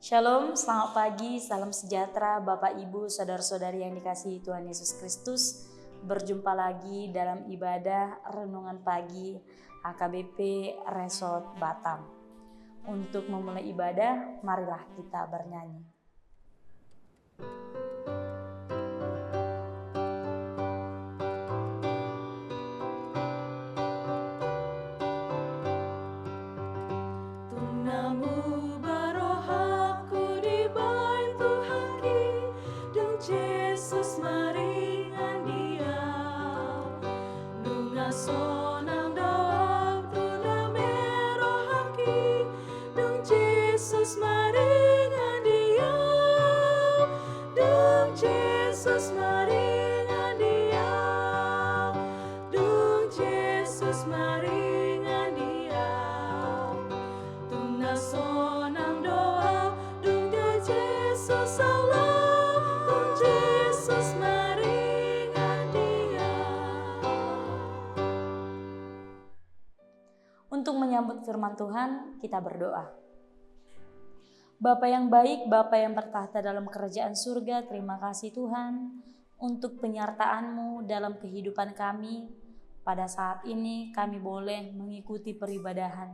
Shalom, selamat pagi, salam sejahtera Bapak Ibu, saudara-saudari yang dikasihi Tuhan Yesus Kristus. Berjumpa lagi dalam ibadah renungan pagi HKBP Resort Batam. Untuk memulai ibadah, marilah kita bernyanyi. Untuk menyambut firman Tuhan, kita berdoa. Bapa yang baik, Bapa yang bertahta dalam kerajaan surga, terima kasih Tuhan untuk penyertaan-Mu dalam kehidupan kami. Pada saat ini kami boleh mengikuti peribadahan.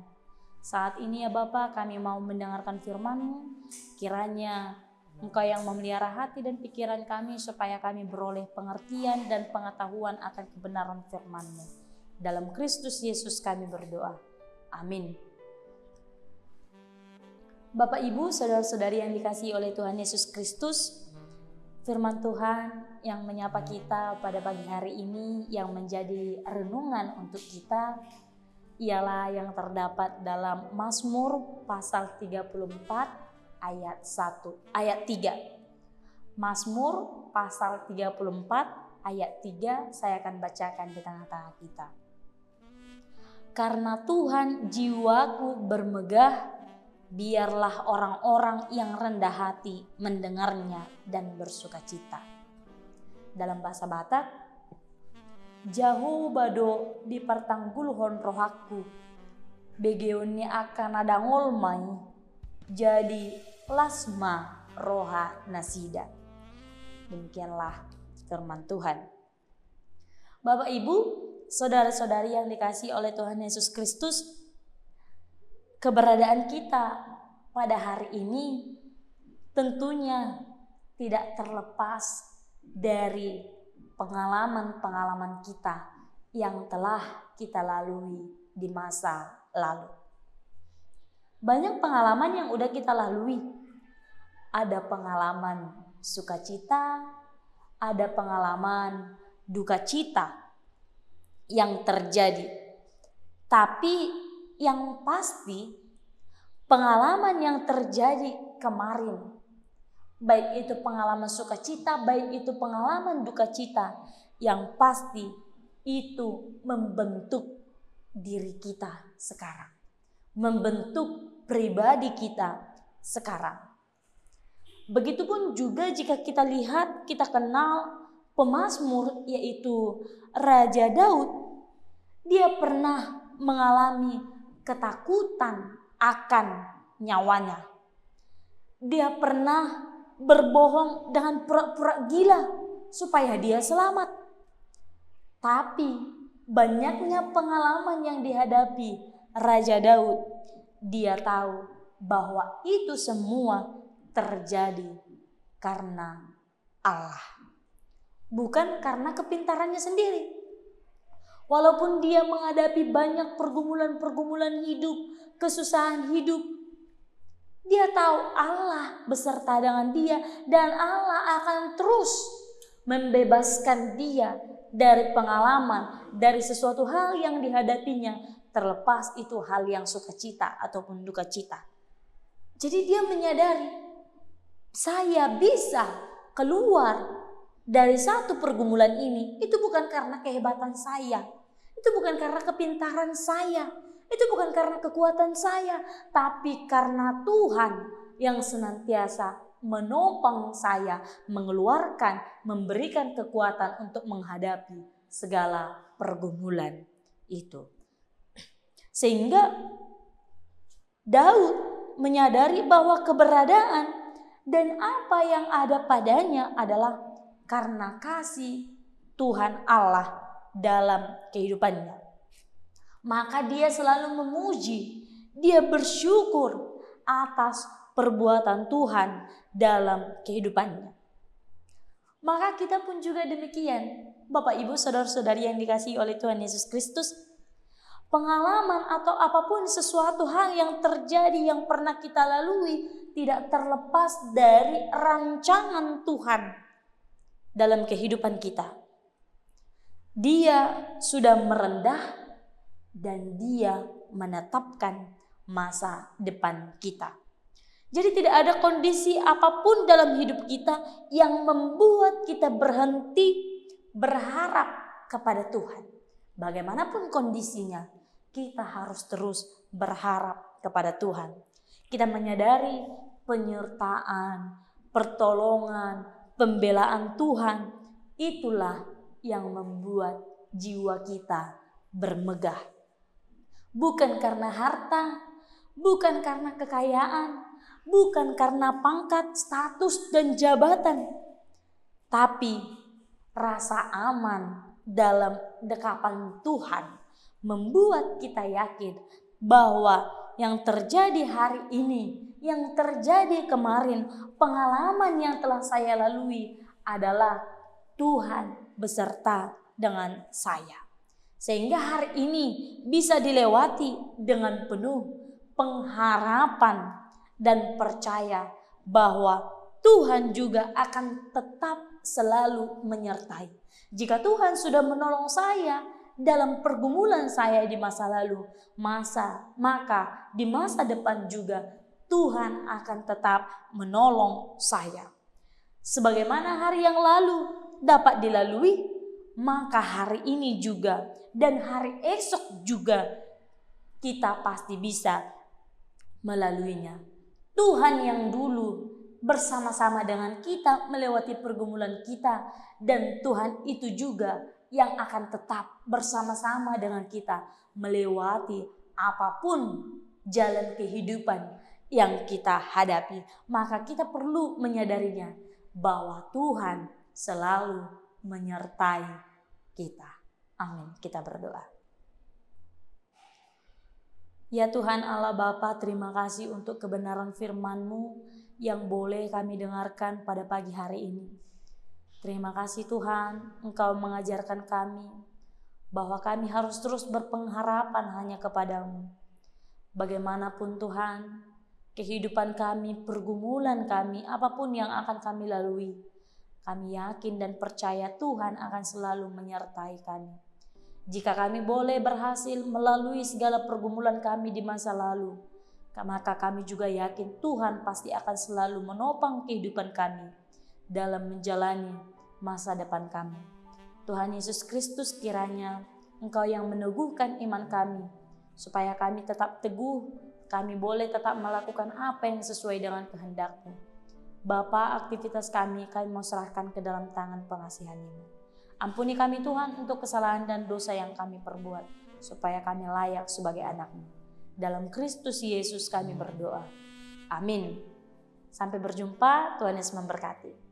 Saat ini ya Bapa, kami mau mendengarkan firman-Mu. Kiranya Engkau yang memelihara hati dan pikiran kami supaya kami beroleh pengertian dan pengetahuan akan kebenaran firman-Mu. Dalam Kristus Yesus kami berdoa. Amin. Bapak Ibu, saudara-saudari yang dikasihi oleh Tuhan Yesus Kristus, firman Tuhan yang menyapa kita pada pagi hari ini yang menjadi renungan untuk kita ialah yang terdapat dalam Mazmur pasal 34 ayat 3. Mazmur pasal 34 ayat 3 saya akan bacakan di tengah-tengah kita. Karena Tuhan jiwaku bermegah, biarlah orang-orang yang rendah hati mendengarnya dan bersukacita. Dalam bahasa Batak, jauh bado di pertanggulhon rohaku, begeoni akan ada ngolmai, jadi lasma roha nasida. Demikianlah firman Tuhan. Bapak Ibu, saudara-saudari yang dikasihi oleh Tuhan Yesus Kristus, keberadaan kita pada hari ini tentunya tidak terlepas dari pengalaman-pengalaman kita yang telah kita lalui di masa lalu. Banyak pengalaman yang udah kita lalui. Ada pengalaman sukacita, ada pengalaman duka cita yang terjadi. Tapi yang pasti pengalaman yang terjadi kemarin, baik itu pengalaman sukacita, baik itu pengalaman duka cita, yang pasti itu membentuk diri kita sekarang, membentuk pribadi kita sekarang. Begitupun juga jika kita lihat, kita kenal pemazmur yaitu Raja Daud. Dia pernah mengalami ketakutan akan nyawanya. Dia pernah berbohong dengan pura-pura gila supaya dia selamat. Tapi banyaknya pengalaman yang dihadapi Raja Daud, dia tahu bahwa itu semua terjadi karena Allah, bukan karena kepintarannya sendiri. Walaupun dia menghadapi banyak pergumulan-pergumulan hidup, kesusahan hidup, dia tahu Allah beserta dengan dia dan Allah akan terus membebaskan dia dari pengalaman, dari sesuatu hal yang dihadapinya, terlepas itu hal yang sukacita ataupun duka cita. Jadi dia menyadari, saya bisa keluar dari satu pergumulan ini, itu bukan karena kehebatan saya, itu bukan karena kepintaran saya, itu bukan karena kekuatan saya, tapi karena Tuhan yang senantiasa menopang saya, mengeluarkan, memberikan kekuatan untuk menghadapi segala pergumulan itu. Sehingga Daud menyadari bahwa keberadaan dan apa yang ada padanya adalah karena kasih Tuhan Allah dalam kehidupannya. Maka dia selalu memuji, dia bersyukur atas perbuatan Tuhan dalam kehidupannya. Maka kita pun juga demikian, Bapak Ibu saudara-saudari yang dikasihi oleh Tuhan Yesus Kristus. Pengalaman atau apapun sesuatu hal yang terjadi yang pernah kita lalui tidak terlepas dari rancangan Tuhan dalam kehidupan kita. Dia sudah merendah dan dia menetapkan masa depan kita. Jadi tidak ada kondisi apapun dalam hidup kita yang membuat kita berhenti berharap kepada Tuhan. Bagaimanapun kondisinya, kita harus terus berharap kepada Tuhan. Kita menyadari penyertaan, pertolongan, pembelaan Tuhan, itulah yang membuat jiwa kita bermegah. Bukan karena harta, bukan karena kekayaan, bukan karena pangkat, status, dan jabatan, tapi rasa aman dalam dekapan Tuhan membuat kita yakin bahwa yang terjadi hari ini, yang terjadi kemarin, pengalaman yang telah saya lalui adalah Tuhan beserta dengan saya. Sehingga hari ini bisa dilewati dengan penuh pengharapan dan percaya bahwa Tuhan juga akan tetap selalu menyertai. Jika Tuhan sudah menolong saya dalam pergumulan saya di masa lalu, maka di masa depan juga Tuhan akan tetap menolong saya. Sebagaimana hari yang lalu dapat dilalui, maka hari ini juga dan hari esok juga kita pasti bisa melaluinya. Tuhan yang dulu bersama-sama dengan kita melewati pergumulan kita, dan Tuhan itu juga yang akan tetap bersama-sama dengan kita melewati apapun jalan kehidupan yang kita hadapi. Maka kita perlu menyadarinya bahwa Tuhan selalu menyertai kita. Amin. Kita berdoa. Ya Tuhan Allah Bapa, terima kasih untuk kebenaran firman-Mu yang boleh kami dengarkan pada pagi hari ini. Terima kasih Tuhan, Engkau mengajarkan kami bahwa kami harus terus berpengharapan hanya kepadamu. Bagaimanapun Tuhan, kehidupan kami, pergumulan kami, apapun yang akan kami lalui, kami yakin dan percaya Tuhan akan selalu menyertai kami. Jika kami boleh berhasil melalui segala pergumulan kami di masa lalu, maka kami juga yakin Tuhan pasti akan selalu menopang kehidupan kami dalam menjalani masa depan kami. Tuhan Yesus Kristus, kiranya Engkau yang meneguhkan iman kami, supaya kami tetap teguh, kami boleh tetap melakukan apa yang sesuai dengan kehendak-Mu. Bapa, aktivitas kami mau serahkan ke dalam tangan pengasihan-Mu. Ampuni kami Tuhan untuk kesalahan dan dosa yang kami perbuat, supaya kami layak sebagai anak-Mu. Dalam Kristus Yesus kami berdoa. Amin. Sampai berjumpa, Tuhan Yesus memberkati.